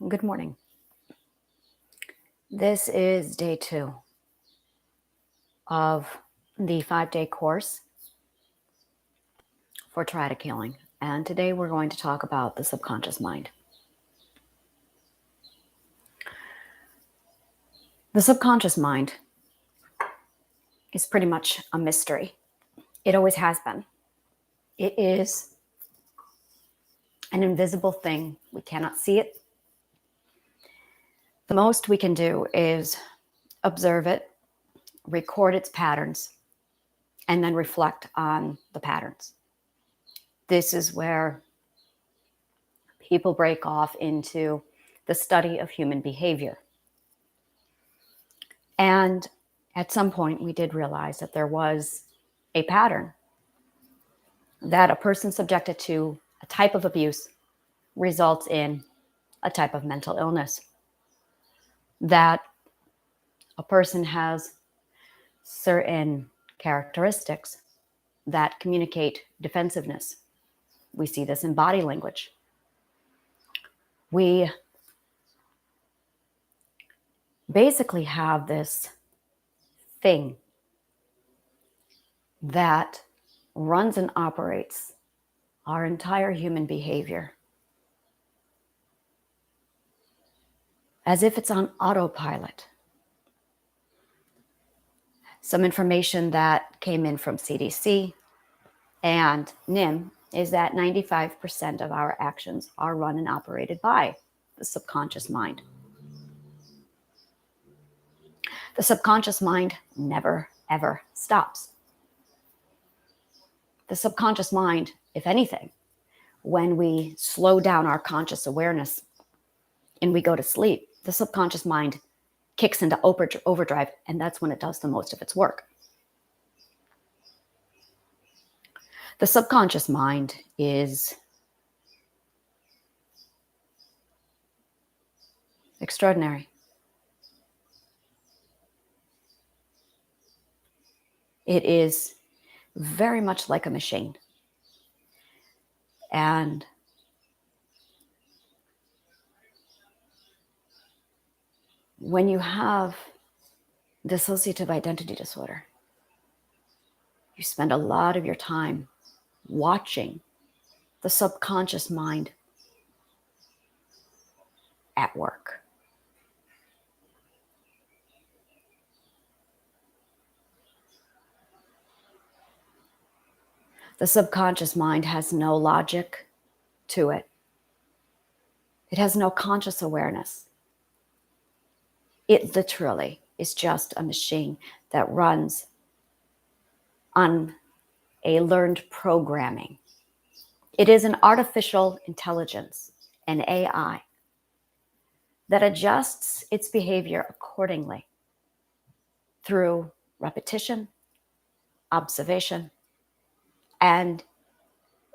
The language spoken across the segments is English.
Good morning. This is day 2 of the 5-day course for Triadic Healing. And today we're going to talk about the subconscious mind. The subconscious mind is pretty much a mystery. It always has been. It is an invisible thing. We cannot see it. The most we can do is observe it, record its patterns, and then reflect on the patterns. This is where people break off into the study of human behavior. And at some point, we did realize that there was a pattern that a person subjected to a type of abuse results in a type of mental illness, that a person has certain characteristics that communicate defensiveness. We see this in body language. We basically have this thing that runs and operates our entire human behavior as if it's on autopilot. Some information that came in from CDC and NIM is that 95% of our actions are run and operated by the subconscious mind. The subconscious mind never, ever stops. The subconscious mind, if anything, when we slow down our conscious awareness and we go to sleep, the subconscious mind kicks into overdrive, and that's when it does the most of its work. The subconscious mind is extraordinary. It is very much like a machine. And when you have dissociative identity disorder, you spend a lot of your time watching the subconscious mind at work. The subconscious mind has no logic to it. It has no conscious awareness. It literally is just a machine that runs on a learned programming. It is an artificial intelligence, an AI, that adjusts its behavior accordingly through repetition, observation, and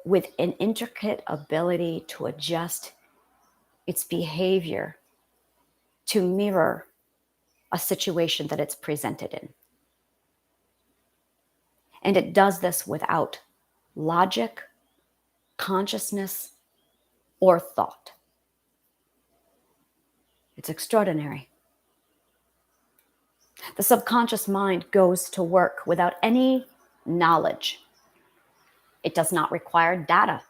with an intricate ability to adjust its behavior to mirror a situation that it's presented in. And it does this without logic, consciousness, or thought. It's extraordinary. The subconscious mind goes to work without any knowledge. It does not require data.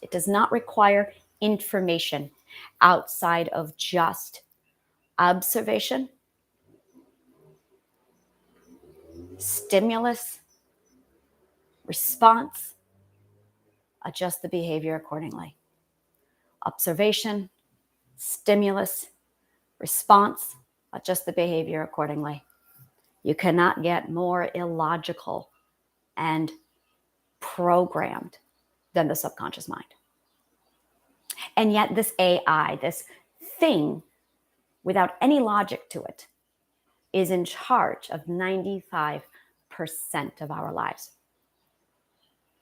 It does not require information outside of just observation, stimulus, response, adjust the behavior accordingly. Observation, stimulus, response, adjust the behavior accordingly. You cannot get more illogical and programmed than the subconscious mind. And yet this AI, this thing without any logic to it, is in charge of 95% of our lives.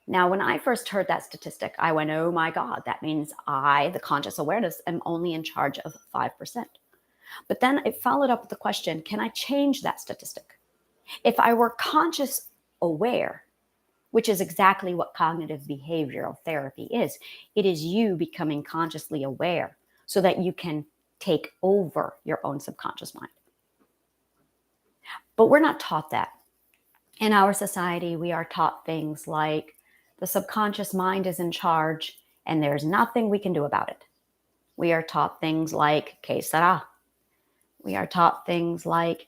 Now, when I first heard that statistic, I went, oh my God, that means I, the conscious awareness, am only in charge of 5%. But then it followed up with the question, can I change that statistic? If I were conscious aware, which is exactly what cognitive behavioral therapy is, it is you becoming consciously aware so that you can take over your own subconscious mind. But we're not taught that. In our society, we are taught things like the subconscious mind is in charge and there's nothing we can do about it. We are taught things like que sera. We are taught things like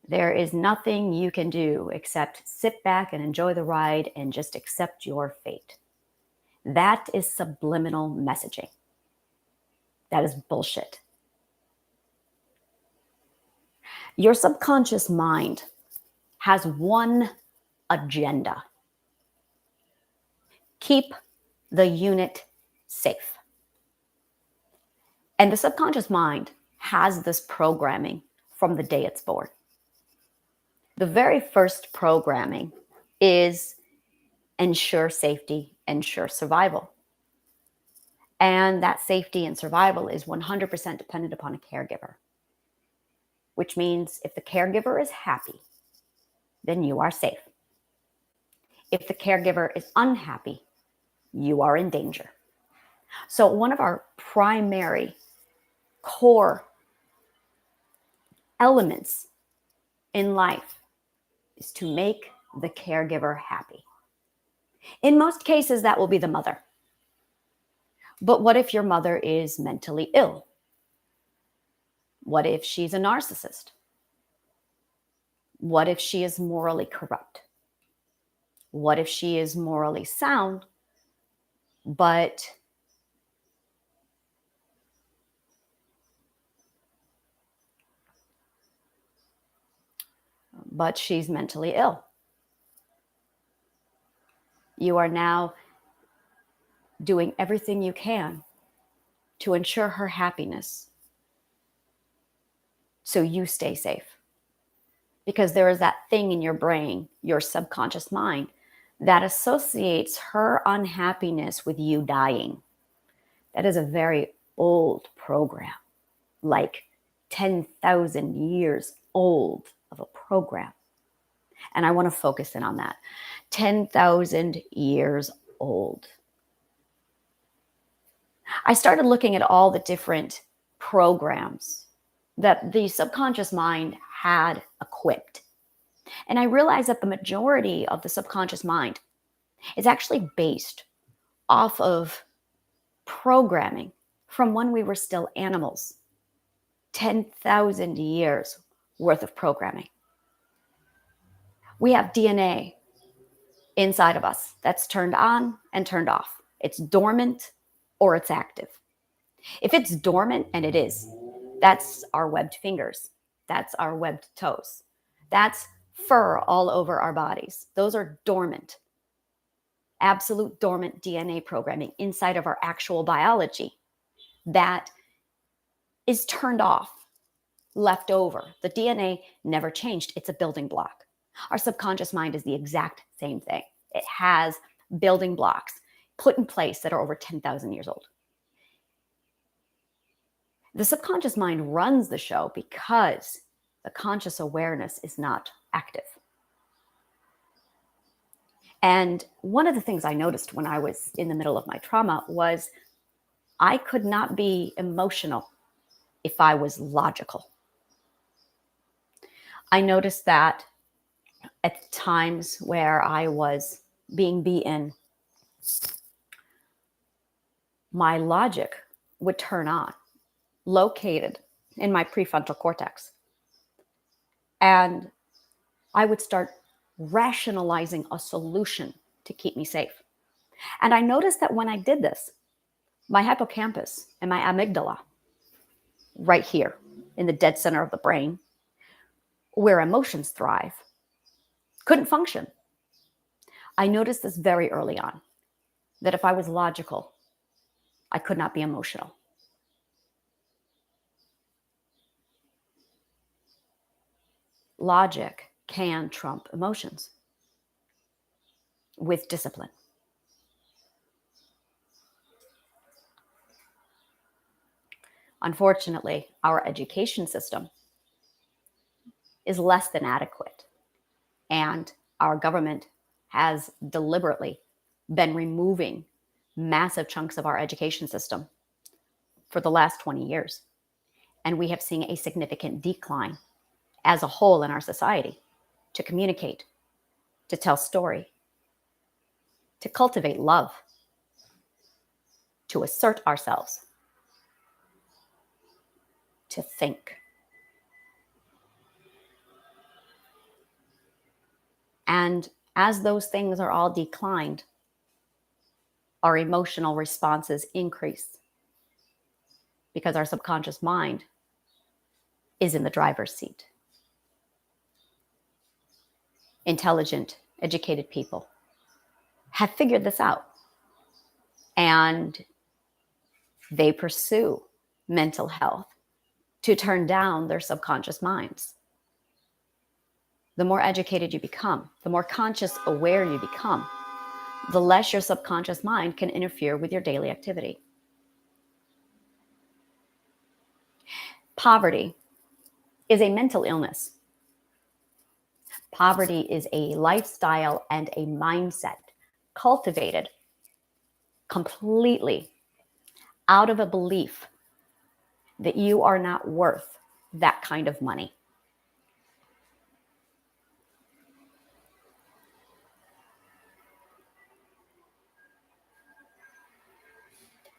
there is nothing you can do except sit back and enjoy the ride and just accept your fate. That is subliminal messaging. That is bullshit. Your subconscious mind has one agenda. Keep the unit safe. And the subconscious mind has this programming from the day it's born. The very first programming is ensure safety, ensure survival. And that safety and survival is 100% dependent upon a caregiver, which means if the caregiver is happy, then you are safe. If the caregiver is unhappy, you are in danger. So one of our primary core elements in life is to make the caregiver happy. In most cases, that will be the mother. But what if your mother is mentally ill? What if she's a narcissist? What if she is morally corrupt? What if she is morally sound, but she's mentally ill? You are now doing everything you can to ensure her happiness so you stay safe. Because there is that thing in your brain, your subconscious mind, that associates her unhappiness with you dying. That is a very old program, like 10,000 years old of a program. And I want to focus in on that. 10,000 years old. I started looking at all the different programs that the subconscious mind had equipped. And I realized that the majority of the subconscious mind is actually based off of programming from when we were still animals. 10,000 years worth of programming. We have DNA inside of us that's turned on and turned off. It's dormant or it's active. If it's dormant, and it is, that's our webbed fingers. That's our webbed toes. That's fur all over our bodies. Those are dormant, absolute dormant DNA programming inside of our actual biology that is turned off, left over. The DNA never changed. It's a building block. Our subconscious mind is the exact same thing. It has building blocks put in place that are over 10,000 years old. The subconscious mind runs the show because the conscious awareness is not active. And one of the things I noticed when I was in the middle of my trauma was I could not be emotional if I was logical. I noticed that at times where I was being beaten, my logic would turn on, located in my prefrontal cortex. And I would start rationalizing a solution to keep me safe. And I noticed that when I did this, my hippocampus and my amygdala, right here in the dead center of the brain, where emotions thrive, couldn't function. I noticed this very early on, that if I was logical, I could not be emotional. Logic can trump emotions with discipline. Unfortunately, our education system is less than adequate, and our government has deliberately been removing massive chunks of our education system for the last 20 years. And we have seen a significant decline as a whole in our society to communicate, to tell story, to cultivate love, to assert ourselves, to think. And as those things are all declined, our emotional responses increase because our subconscious mind is in the driver's seat. Intelligent, educated people have figured this out, and they pursue mental health to turn down their subconscious minds. The more educated you become, the more conscious aware you become, the less your subconscious mind can interfere with your daily activity. Poverty is a mental illness. Poverty is a lifestyle and a mindset cultivated completely out of a belief that you are not worth that kind of money.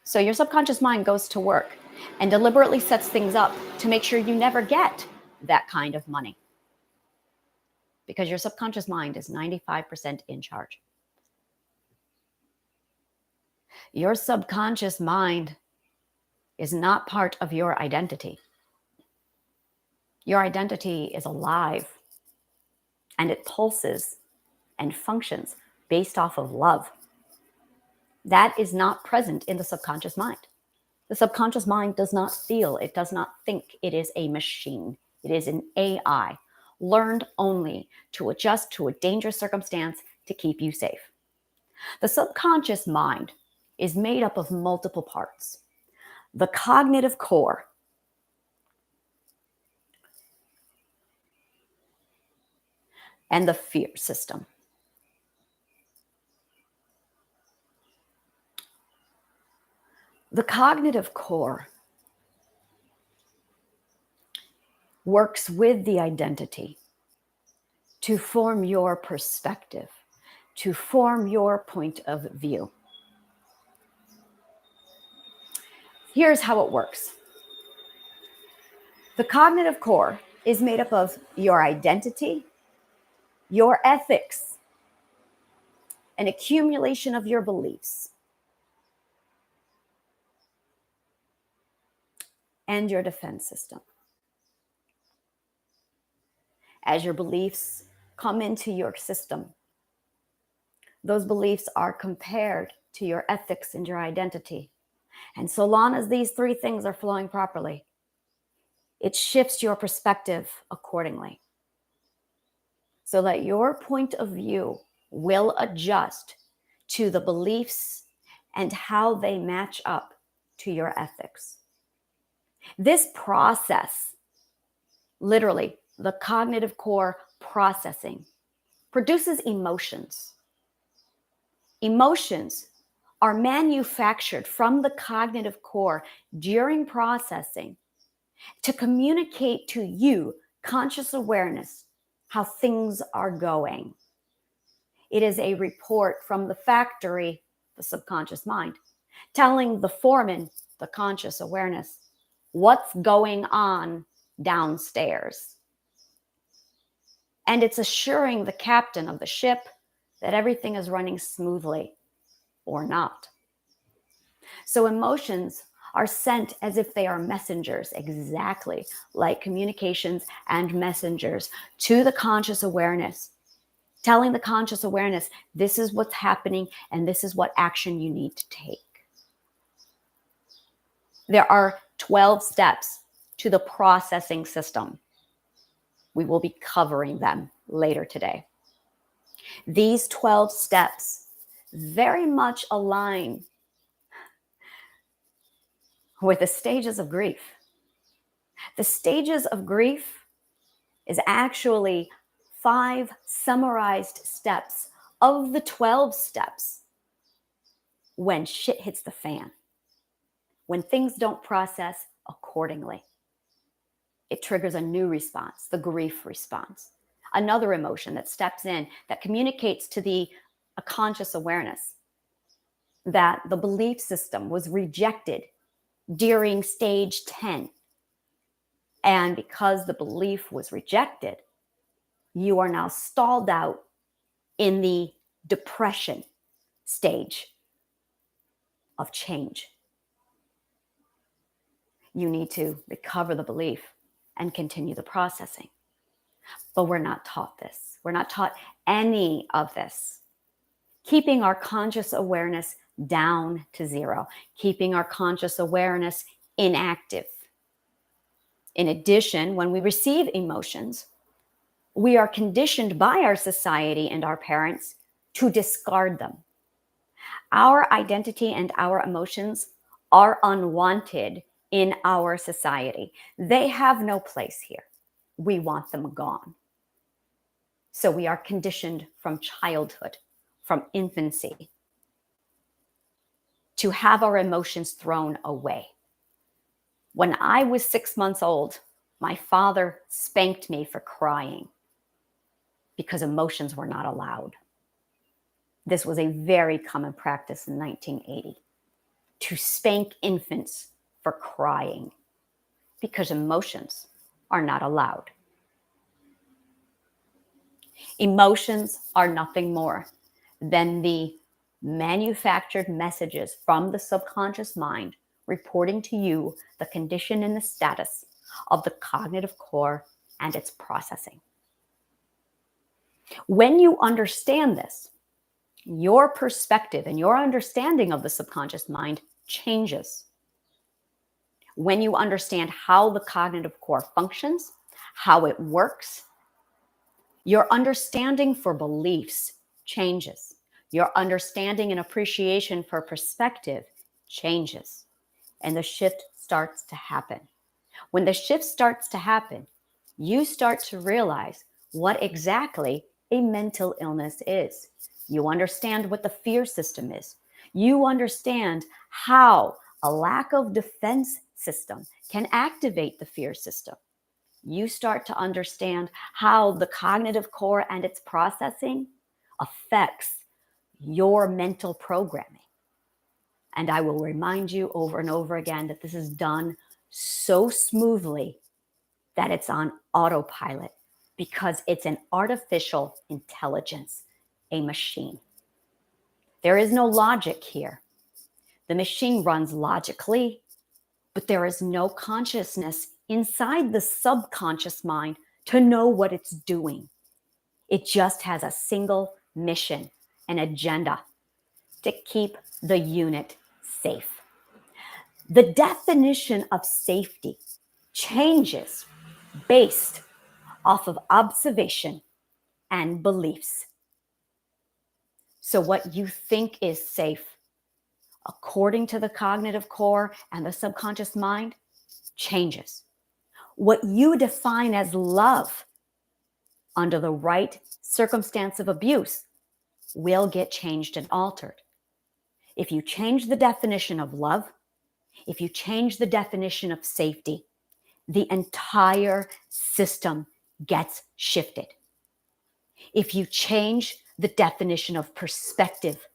So your subconscious mind goes to work and deliberately sets things up to make sure you never get that kind of money, because your subconscious mind is 95% in charge. Your subconscious mind is not part of your identity. Your identity is alive, and it pulses and functions based off of love. That is not present in the subconscious mind. The subconscious mind does not feel, it does not think. It is a machine. It is an AI, learned only to adjust to a dangerous circumstance to keep you safe. The subconscious mind is made up of multiple parts. The cognitive core, and the fear system. The cognitive core works with the identity to form your perspective, to form your point of view. Here's how it works. The cognitive core is made up of your identity, your ethics, an accumulation of your beliefs, and your defense system. As your beliefs come into your system, those beliefs are compared to your ethics and your identity. And so long as these three things are flowing properly, it shifts your perspective accordingly, so that your point of view will adjust to the beliefs and how they match up to your ethics. This process, literally, the cognitive core processing, produces emotions. Emotions are manufactured from the cognitive core during processing to communicate to you, conscious awareness, how things are going. It is a report from the factory, the subconscious mind, telling the foreman, the conscious awareness, what's going on downstairs. And it's assuring the captain of the ship that everything is running smoothly or not. So emotions are sent as if they are messengers, exactly like communications and messengers, to the conscious awareness, telling the conscious awareness, this is what's happening and this is what action you need to take. There are 12 steps to the processing system. We will be covering them later today. These 12 steps very much align with the stages of grief. The stages of grief is actually 5 summarized steps of the 12 steps when shit hits the fan, when things don't process accordingly. it triggers a new response, the grief response. Another emotion that steps in, that communicates to a conscious awareness that the belief system was rejected during stage 10. And because the belief was rejected, you are now stalled out in the depression stage of change. You need to recover the belief and continue the processing. But we're not taught this. We're not taught any of this. Keeping our conscious awareness down to zero, keeping our conscious awareness inactive. In addition, when we receive emotions, we are conditioned by our society and our parents to discard them. Our identity and our emotions are unwanted in our society. They have no place here. We want them gone. So we are conditioned from childhood, from infancy, to have our emotions thrown away. When I was 6 months old, my father spanked me for crying because emotions were not allowed. This was a very common practice in 1980, to spank infants for crying because emotions are not allowed. Emotions are nothing more than the manufactured messages from the subconscious mind reporting to you the condition and the status of the cognitive core and its processing. When you understand this, your perspective and your understanding of the subconscious mind changes. When you understand how the cognitive core functions, how it works, your understanding for beliefs changes. Your understanding and appreciation for perspective changes. And the shift starts to happen. When the shift starts to happen, you start to realize what exactly a mental illness is. You understand what the fear system is. You understand how a lack of defense system can activate the fear system. You start to understand how the cognitive core and its processing affects your mental programming. And I will remind you over and over again that this is done so smoothly that it's on autopilot, because it's an artificial intelligence, a machine. There is no logic here. The machine runs logically, but there is no consciousness inside the subconscious mind to know what it's doing. It just has a single mission, an agenda to keep the unit safe. The definition of safety changes based off of observation and beliefs. So what you think is safe, according to the cognitive core and the subconscious mind, changes. What you define as love under the right circumstance of abuse will get changed and altered. If you change the definition of love, if you change the definition of safety, the entire system gets shifted. If you change the definition of perspective,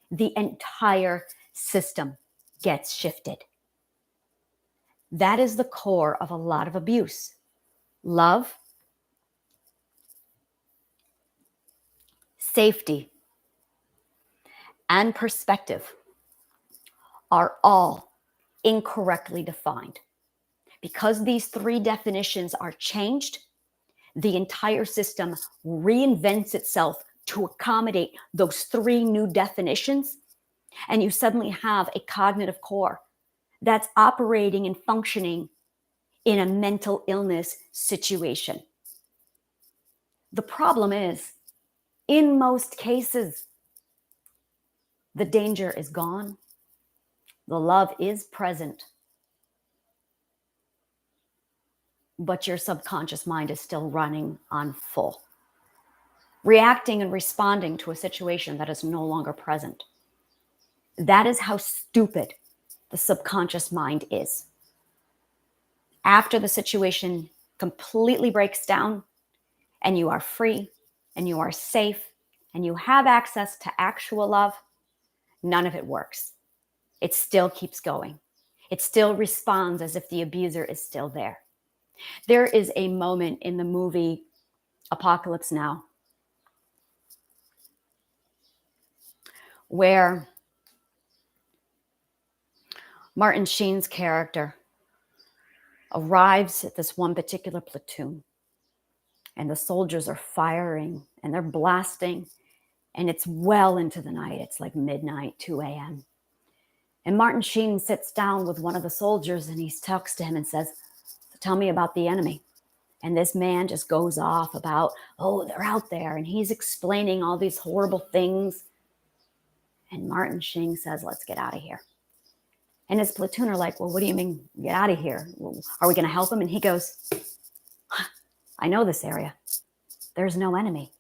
the entire system gets shifted. That is the core of a lot of abuse. Love, safety, and perspective are all incorrectly defined. Because these three definitions are changed, the entire system reinvents itself to accommodate those three new definitions, and you suddenly have a cognitive core that's operating and functioning in a mental illness situation. The problem is, in most cases, the danger is gone, the love is present, but your subconscious mind is still running on full, reacting and responding to a situation that is no longer present. That is how stupid the subconscious mind is. After the situation completely breaks down and you are free and you are safe and you have access to actual love, none of it works. It still keeps going. It still responds as if the abuser is still there. There is a moment in the movie Apocalypse Now where Martin Sheen's character arrives at this one particular platoon, and the soldiers are firing and they're blasting, and it's well into the night. It's like midnight, 2 a.m. And Martin Sheen sits down with one of the soldiers and he talks to him and says, "Tell me about the enemy." And this man just goes off about, "Oh, they're out there." And he's explaining all these horrible things. And Martin Sheen says, "Let's get out of here." And his platoon are like, "Well, what do you mean get out of here? Are we going to help him?" And he goes, "I know this area. There's no enemy.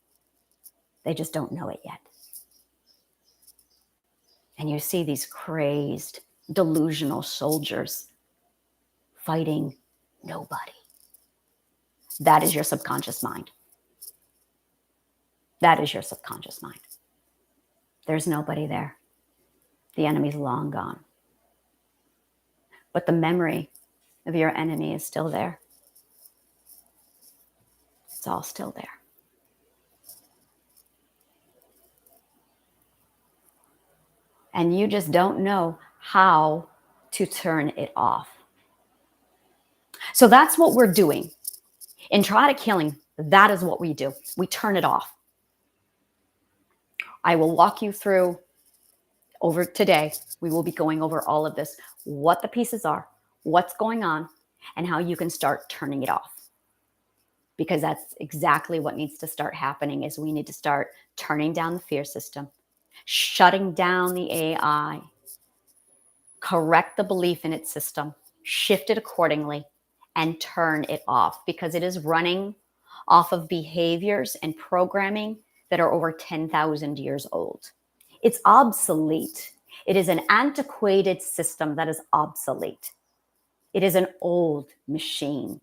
They just don't know it yet." And you see these crazed, delusional soldiers fighting nobody. That is your subconscious mind. That is your subconscious mind. There's nobody there. The enemy's long gone. But the memory of your enemy is still there. It's all still there. And you just don't know how to turn it off. So that's what we're doing. In Triadic Healing, that is what we do. We turn it off. I will walk you through over today. We will be going over all of this, what the pieces are, what's going on, and how you can start turning it off. Because that's exactly what needs to start happening is we need to start turning down the fear system, shutting down the AI, correct the belief in its system, shift it accordingly, and turn it off because it is running off of behaviors and programming that are over 10,000 years old. It's obsolete. It is an antiquated system that is obsolete. It is an old machine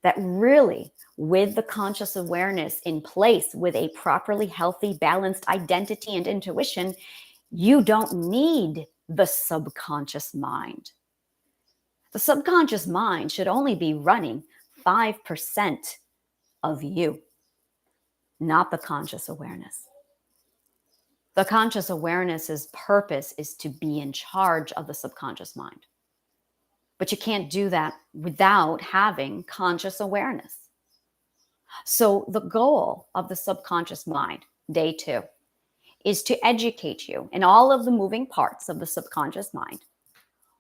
that really, with the conscious awareness in place, with a properly healthy, balanced identity and intuition, you don't need the subconscious mind. The subconscious mind should only be running 5% of you, not the conscious awareness. The conscious awareness's purpose is to be in charge of the subconscious mind. But you can't do that without having conscious awareness. So the goal of the subconscious mind, day 2, is to educate you in all of the moving parts of the subconscious mind.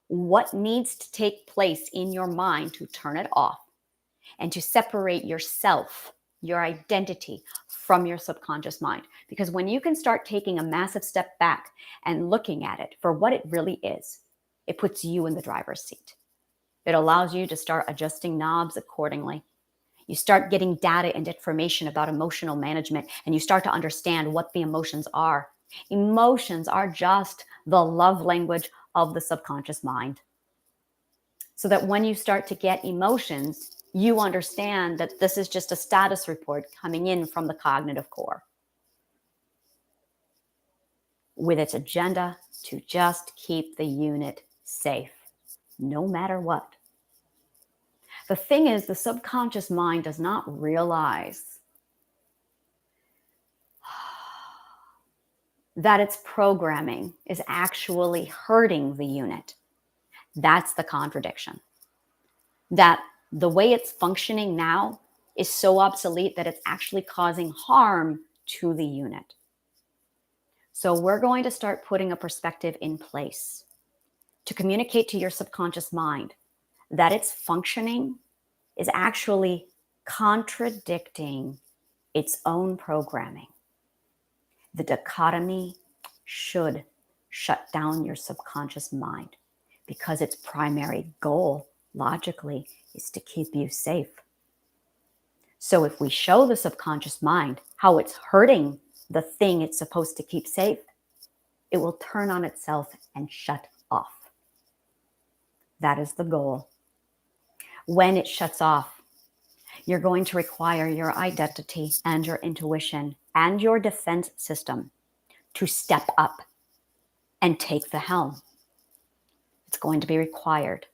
What needs to take place in your mind to turn it off and to separate yourself, your identity from your subconscious mind. Because when you can start taking a massive step back and looking at it for what it really is, it puts you in the driver's seat. It allows you to start adjusting knobs accordingly. You start getting data and information about emotional management, and you start to understand what the emotions are. Emotions are just the love language of the subconscious mind. So that when you start to get emotions, you understand that this is just a status report coming in from the cognitive core with its agenda to just keep the unit safe, no matter what. The thing is, the subconscious mind does not realize that its programming is actually hurting the unit. That's the contradiction. That the way it's functioning now is so obsolete that it's actually causing harm to the unit. So we're going to start putting a perspective in place to communicate to your subconscious mind that its functioning is actually contradicting its own programming. The dichotomy should shut down your subconscious mind because its primary goal, logically, is to keep you safe. So if we show the subconscious mind how it's hurting the thing it's supposed to keep safe, it will turn on itself and shut off. That is the goal. When it shuts off, You're going to require your identity and your intuition and your defense system to step up and take the helm. It's going to be required,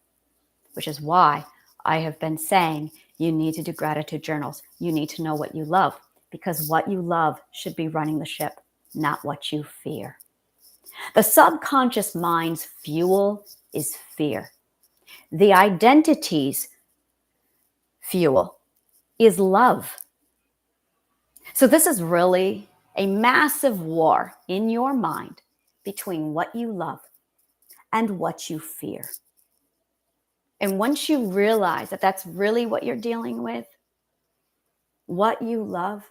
which is why I have been saying you need to do gratitude journals. You need to know what you love, because what you love should be running the ship, not what you fear. The subconscious mind's fuel is fear. The identity's fuel is love. So this is really a massive war in your mind between what you love and what you fear. And once you realize that that's really what you're dealing with, what you love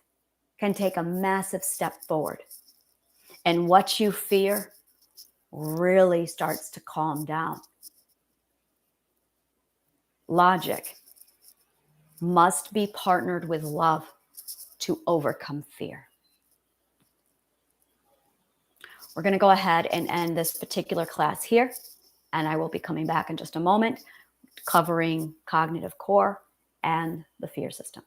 can take a massive step forward. And what you fear really starts to calm down. Logic must be partnered with love to overcome fear. We're going to go ahead and end this particular class here, and I will be coming back in just a moment covering cognitive core and the fear system.